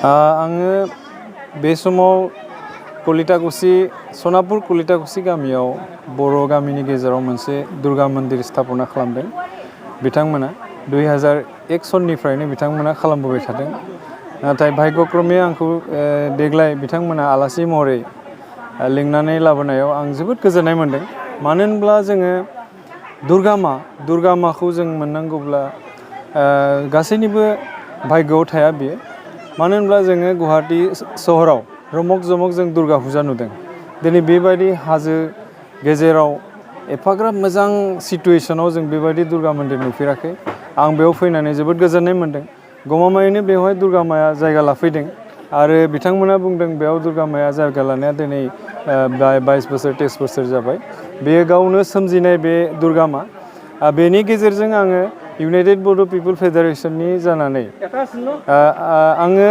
आङो बे समाव कलिटाकुसि सनापुर कलिटाकुसि गामियाव बर' गामिनि गेजेराव मोनसे दुर्गा मन्दिर स्थापना खालामदों बिथांमोना 2001 सननिफ्रायनो बिथांमोना खालामबोबाय थादों नाथाय भाग्यक्रमे आंखौ देग्लाय बिथांमोना आलासि महरै लिंनानै लाबोनायाव आं जोबोद गोजोननाय मोन्दों मानो होनब्ला जोङो दुर्गा माखौ जों मोननांगौब्ला गासैनिबो भाग्यआव थाया बियो मानो होनब्ला जोङो गुवाहाटी सहराव रमक जमक जों दुर्गा फुजा नुदों दिनै बेबायदि हाजो गेजेराव एफाग्राब मोजां सिटुएशनाव जों बेबायदि दुर्गा मन्दिर नुफेराखै आं बेयाव फैनानै जोबोद गोजोननाय मोन्दों गमामायैनो बेवहाय दुर्गा माया जायगा लाफैदों आरो बिथांमोना बुंदों बेयाव दुर्गा माया जायगा लानाया दिनै 22 बोसोर 23 बोसोर जाबाय बेयो गावनो सोमजिनाय बे दुर्गा मा बेनि गेजेरजों आङो इउनाइटेड बड' पिपल फेडारेशननि जानानै आङो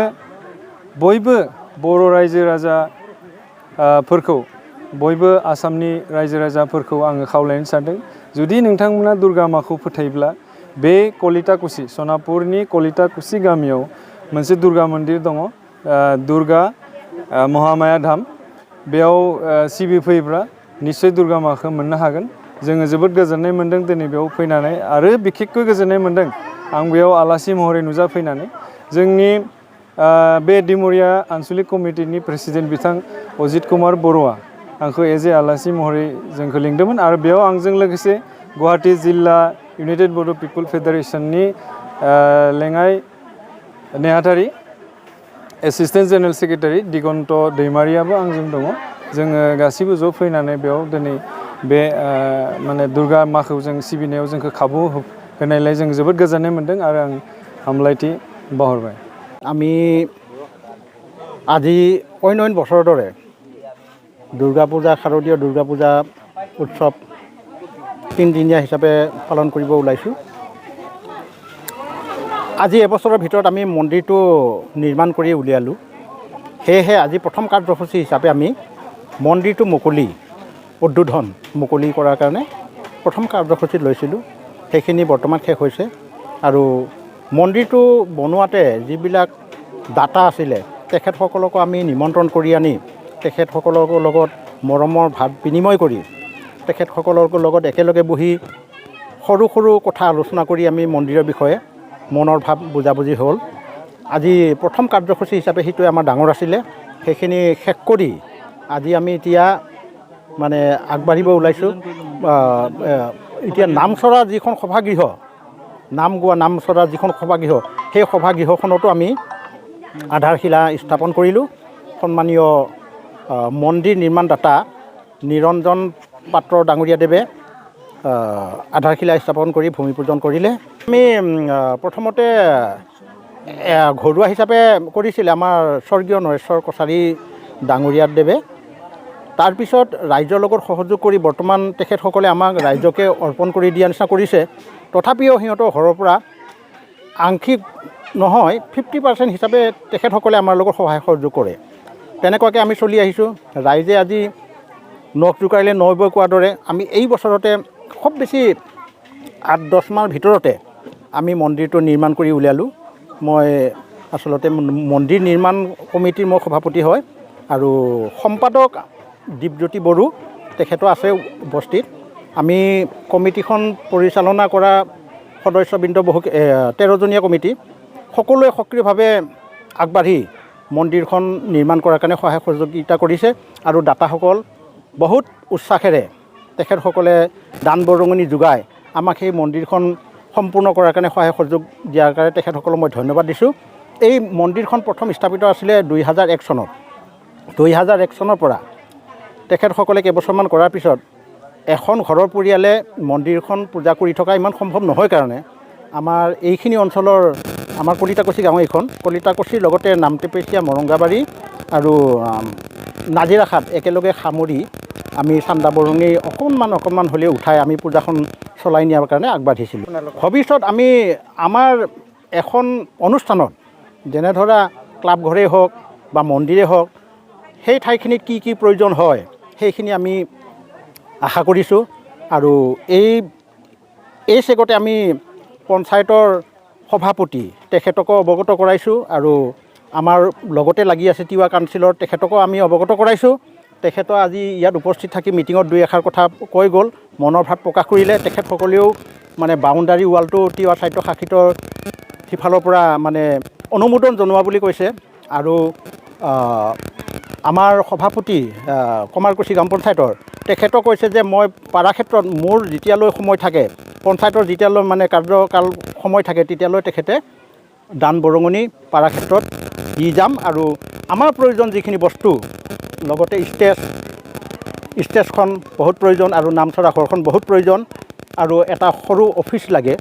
बयबो बर' रायजो राजाफोरखौ बयबो आसामनि रायजो राजाफोरखौ आङो खावलायनो सानदों जुदि नोंथांमोना दुर्गा माखौ फोथायोब्ला बे कलिटाकुसि सनापुरनि कलिटाकुसि गामियाव मोनसे दुर्गा मन्दिर दङ दुर्गा महामाया धाम बेयाव सिबिफैब्ला निश्चय दुर्गा माखौ मोननो हागोन जोङो जोबोद गोजोननाय मोन्दों दिनै बेयाव फैनानै आरो बिखेकखै गोजोननाय मोन्दों आं बेयाव आलासि महरै नुजाफैनानै जोंनि बे डिमरिया आनसलिक कमिटिनि प्रेसिडेन्ट बिथां अजित कुमार बर'आ आंखौ एज ए आलासि महरै जोंखौ लिंदोंमोन आरो बेयाव आंजों लोगोसे गुवाहाटी जिल्ला इउनाइटेड बड' पिपल फेडारेशननि लेङाइ नेहाथारि एसिस्टेन्ट जेनेरेल सेक्रेटारि दिगन्त दैमारियाबो आंजों दङ जोङो गासिबो ज' फैनानै बेयाव दिनै बे माने दुर्गा माखौ जों सिबिनायाव जोंखौ खाबु होनायलाय जों जोबोद गोजोननाय मोन्दों आरो आं हामलायथि बावहरबाय আমি আজি অন্য বছৰৰ দৰে দুৰ্গা পূজা শাৰদীয় দুৰ্গা পূজা উৎসৱ তিনিদিনীয়া হিচাপে পালন কৰিব ওলাইছোঁ আজি এবছৰৰ ভিতৰত আমি মন্দিৰটো নিৰ্মাণ কৰি উলিয়ালোঁ সেয়েহে আজি প্ৰথম কাৰ্যসূচী হিচাপে আমি মন্দিৰটো উদ্বোধন মুকলি কৰাৰ কাৰণে প্ৰথম কাৰ্যসূচীত লৈছিলোঁ সেইখিনি বৰ্তমান শেষ হৈছে আৰু মন্দিৰটো বনোৱাতে যিবিলাক দাতা আছিলে তেখেতসকলকো আমি নিমন্ত্ৰণ কৰি আনি তেখেতসকলৰ লগত মৰমৰ ভাৱ বিনিময় কৰি তেখেতসকলৰ লগত একেলগে বহি সৰু সৰু কথা আলোচনা কৰি আমি মন্দিৰৰ বিষয়ে মনৰ ভাৱ বুজাবুজি হ'ল আজি প্ৰথম কাৰ্যসূচী হিচাপে সেইটোৱে আমাৰ ডাঙৰ আছিলে সেইখিনি শেষ কৰি আজি আমি এতিয়া মানে আগবাঢ়িব ওলাইছোঁ এতিয়া নামচৰা যিখন সভাগৃহ নাম গোৱা নামচৰা যিখন সভাগৃহ সেই সভাগৃহখনতো আমি আধাৰশিলা স্থাপন কৰিলোঁ সন্মানীয় মন্দিৰ নিৰ্মাণদাতা ৰনজন পাত্ৰ ডাঙৰীয়াদেৱে আধাৰশিলা স্থাপন কৰি ভূমি পূজন কৰিলে আমি প্ৰথমতে ঘৰুৱা হিচাপে কৰিছিলে আমাৰ স্বৰ্গীয় নৰেশ্বৰ কছাৰী ডাঙৰীয়াদেৱে তাৰপিছত ৰাইজৰ লগত সহযোগ কৰি বৰ্তমান তেখেতসকলে আমাক ৰাইজকে অৰ্পণ কৰি দিয়া নিচিনা কৰিছে তথাপিও সিহঁতৰ ঘৰৰ পৰা আংশিক নহয় 50% হিচাপে তেখেতসকলে আমাৰ লগত সহায় সহযোগ কৰে তেনেকুৱাকৈ আমি চলি আহিছোঁ ৰাইজে আজি নখ জোকাৰিলে নৈ বৈ কোৱাৰ দৰে আমি এই বছৰতে খুব বেছি 8-10 মাহৰ ভিতৰতে আমি মন্দিৰটো নিৰ্মাণ কৰি উলিয়ালোঁ মই আচলতে মন্দিৰ নিৰ্মাণ কমিটিৰ মই সভাপতি হয় আৰু সম্পাদক দীপজ্যোতি বড়ো তেখেতো আছে উপস্থিত আমি কমিটিখন পৰিচালনা কৰা সদস্যবৃন্দ 13জনীয়া কমিটি সকলোৱে সক্ৰিয়ভাৱে আগবাঢ়ি মন্দিৰখন নিৰ্মাণ কৰাৰ কাৰণে সহায় সহযোগিতা কৰিছে আৰু দাতাসকল বহুত উৎসাহেৰে তেখেতসকলে দান বৰঙণি যোগাই আমাক সেই মন্দিৰখন সম্পূৰ্ণ কৰাৰ কাৰণে সহায় সহযোগ দিয়াৰ কাৰণে তেখেতসকলক মই ধন্যবাদ দিছোঁ এই মন্দিৰখন প্ৰথম স্থাপিত আছিলে 2001 চনত 2001 চনৰ পৰা তেখেতসকলে কেইবছৰমান কৰাৰ পিছত এখন ঘৰৰ পৰিয়ালে মন্দিৰখন পূজা কৰি থকা ইমান সম্ভৱ নহয় কাৰণে আমাৰ এইখিনি অঞ্চলৰ আমাৰ কলিটাকুচি গাঁও এইখন কলিটাকুচিৰ লগতে নামটেপেচীয়া মৰংগাবাৰী আৰু নাজিৰাখাট একেলগে সামৰি আমি চান্দা বৰঙি অকণমান হ'লেও উঠাই আমি পূজাখন চলাই নিয়াৰ কাৰণে আগবাঢ়িছিলোঁ ভৱিষ্যত আমি আমাৰ এখন অনুষ্ঠানত যেনে ধৰা ক্লাব ঘৰেই হওক বা মন্দিৰেই হওক সেই ঠাইখিনিত কি কি প্ৰয়োজন হয় সেইখিনি আমি আশা কৰিছোঁ আৰু এই চেগতে আমি পঞ্চায়তৰ সভাপতি তেখেতকো অৱগত কৰাইছোঁ আৰু আমাৰ লগতে লাগি আছে তিৱা কাউন্সিলৰ তেখেতকো আমি অৱগত কৰাইছোঁ। তেখেতে আজি ইয়াত উপস্থিত থাকি মিটিঙত দুই এষাৰ কথা কৈ গ'ল, মনৰ ভাৱ প্ৰকাশ কৰিলে। তেখেতসকলেও মানে বাউণ্ডাৰী ৱালটো তিৱা সাহিত্য শাখিতৰ সিফালৰ পৰা মানে অনুমোদন জনোৱা বুলি কৈছে। আৰু আমাৰ সভাপতি কমাৰকুছি গ্ৰাম পঞ্চায়তৰ তেখেতে কৈছে যে মই পাৰা ক্ষেত্ৰত মোৰ যেতিয়ালৈ সময় থাকে, পঞ্চায়তৰ যেতিয়ালৈ মানে কাৰ্যকাল সময় থাকে, তেতিয়ালৈ তেখেতে দান বৰঙণি পাৰা ক্ষেত্ৰত দি যাম। আৰু আমাৰ প্ৰয়োজন যিখিনি বস্তু, লগতে ষ্টেজখন বহুত প্ৰয়োজন, আৰু নামচৰা ঘৰখন বহুত প্ৰয়োজন, আৰু এটা সৰু অফিচ লাগে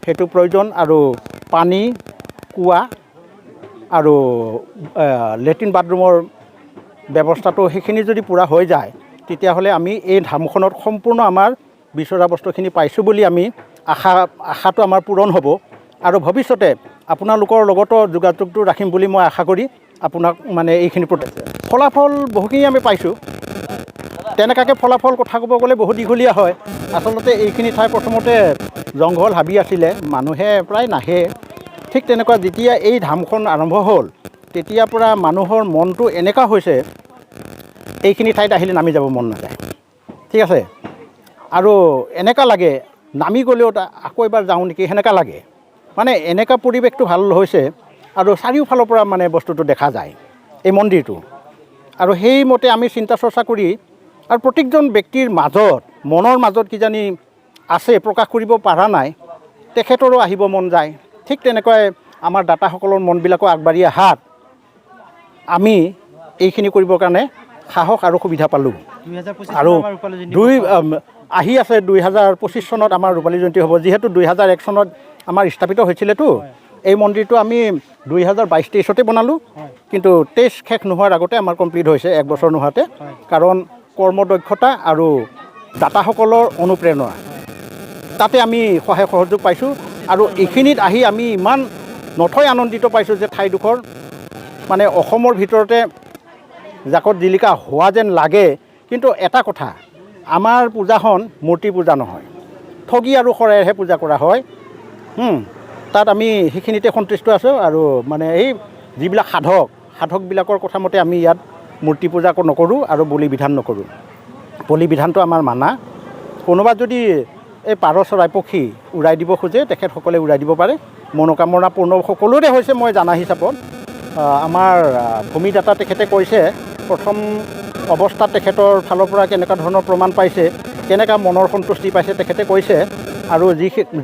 সেইটো প্ৰয়োজন, আৰু পানী, কুঁৱা আৰু লেট্ৰিন বাথৰুমৰ ব্যৱস্থাটো সেইখিনি যদি পূৰা হৈ যায়, তেতিয়াহ'লে আমি এই ধামখনত সম্পূৰ্ণ আমাৰ বিচৰা বস্তুখিনি পাইছোঁ বুলি আমি আশাটো আমাৰ পূৰণ হ'ব। আৰু ভৱিষ্যতে আপোনালোকৰ লগতো যোগাযোগটো ৰাখিম বুলি মই আশা কৰি আপোনাক মানে এইখিনি ফলাফল বহুখিনি আমি পাইছোঁ। তেনেকুৱাকৈ ফলাফল কথা ক'ব গ'লে বহুত দীঘলীয়া হয়। আচলতে এইখিনি ঠাই প্ৰথমতে জংঘল হাবি আছিলে, মানুহে প্ৰায় নাহে। ঠিক তেনেকুৱা যেতিয়া এই ধামখন আৰম্ভ হ'ল, তেতিয়াৰ পৰা মানুহৰ মনটো এনেকুৱা হৈছে এইখিনি ঠাইত আহিলে নামি যাব মন নাযায়। ঠিক আছে, আৰু এনেকুৱা লাগে নামি গ'লেও আকৌ এবাৰ যাওঁ নেকি সেনেকুৱা লাগে। মানে এনেকুৱা পৰিৱেশটো ভাল হৈছে, আৰু চাৰিওফালৰ পৰা মানে বস্তুটো দেখা যায় এই মন্দিৰটো। আৰু সেইমতে আমি চিন্তা চৰ্চা কৰি, আৰু প্ৰত্যেকজন ব্যক্তিৰ মাজত মনৰ মাজত কিজানি আছে, প্ৰকাশ কৰিব পৰা নাই, তেখেতৰো আহিব মন যায়। ঠিক তেনেকৈ আমাৰ দাতাসকলৰ মনবিলাকো আগবাঢ়ি অহাত আমি এইখিনি কৰিবৰ কাৰণে সাহস আৰু সুবিধা পালোঁ। আৰু আহি আছে 2025 চনত আমাৰ ৰূপালী জয়ন্তী হ'ব। যিহেতু 2001 চনত আমাৰ স্থাপিত হৈছিলেতো, এই মন্দিৰটো আমি 2022-23 বনালোঁ, কিন্তু 23 শেষ নোহোৱাৰ আগতে আমাৰ কমপ্লিট হৈছে, 1 বছৰ নোহোৱাতে। কাৰণ কৰ্মদক্ষতা আৰু দাতাসকলৰ অনুপ্ৰেৰণা, তাতে আমি সহায় সহযোগ পাইছোঁ। আৰু এইখিনিত আহি আমি ইমান নথৈ আনন্দিত পাইছোঁ যে ঠাইডোখৰ মানে অসমৰ ভিতৰতে জাকত জিলিকা হোৱা যেন লাগে। কিন্তু এটা কথা, আমাৰ পূজাখন মূৰ্তি পূজা নহয়, ঠগী আৰু শৰাইহে পূজা কৰা হয়। তাত আমি সেইখিনিতে সন্তুষ্ট আছোঁ। আৰু মানে এই যিবিলাক সাধকবিলাকৰ কথা মতে আমি ইয়াত মূৰ্তি পূজা নকৰোঁ আৰু বলি বিধান নকৰোঁ। বলি বিধানটো আমাৰ মানা। কোনোবা যদি এই পাৰ চৰাই পক্ষী উৰাই দিব খোজে, তেখেতসকলে উৰাই দিব পাৰে। মনোকামনা পূৰ্ণ সকলোৰে হৈছে মই জানা হিচাপত। আমাৰ ভূমিদাতা তেখেতে কৈছে প্ৰথম অৱস্থাত তেখেতৰ ফালৰ পৰা কেনেকুৱা ধৰণৰ প্ৰমাণ পাইছে, কেনেকুৱা মনৰ সন্তুষ্টি পাইছে তেখেতে কৈছে। আৰু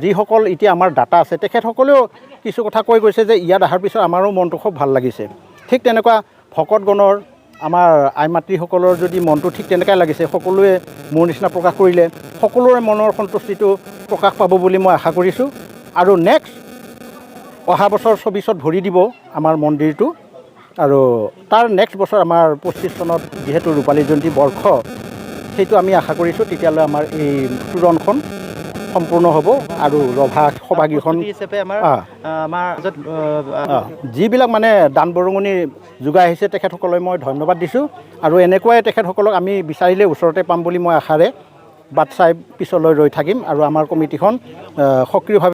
যিসকল এতিয়া আমাৰ দাতা আছে, তেখেতসকলেও কিছু কথা কৈ গৈছে যে ইয়াত অহাৰ পিছত আমাৰো মনটো খুব ভাল লাগিছে। ঠিক তেনেকুৱা ভকতগণৰ, আমাৰ আই মাতৃসকলৰ যদি মনটো ঠিক তেনেকৈ লাগিছে, সকলোৱে মোৰ নিচিনা প্ৰকাশ কৰিলে, সকলোৰে মনৰ সন্তুষ্টিটো প্ৰকাশ পাব বুলি মই আশা কৰিছোঁ। আৰু নেক্সট অহা বছৰ 24ত ভৰি দিব আমাৰ মন্দিৰটো। আৰু তাৰ নেক্সট বছৰ আমাৰ 25 চনত যিহেতু ৰূপালী জয়ন্তী বৰ্ষ, সেইটো আমি আশা কৰিছোঁ তেতিয়ালৈ আমাৰ এই তোৰণখন সম্পূৰ্ণ হ'ব। আৰু ৰভা সভাগৃহখন যিবিলাক মানে দান বৰঙণি যোগাই আহিছে তেখেতসকললৈ মই ধন্যবাদ দিছোঁ। আৰু এনেকুৱাই তেখেতসকলক আমি বিচাৰিলে ওচৰতে পাম বুলি মই আশাৰে বাট চাই পিছলৈ ৰৈ থাকিম। আৰু আমাৰ কমিটিখন সক্ৰিয়ভাৱে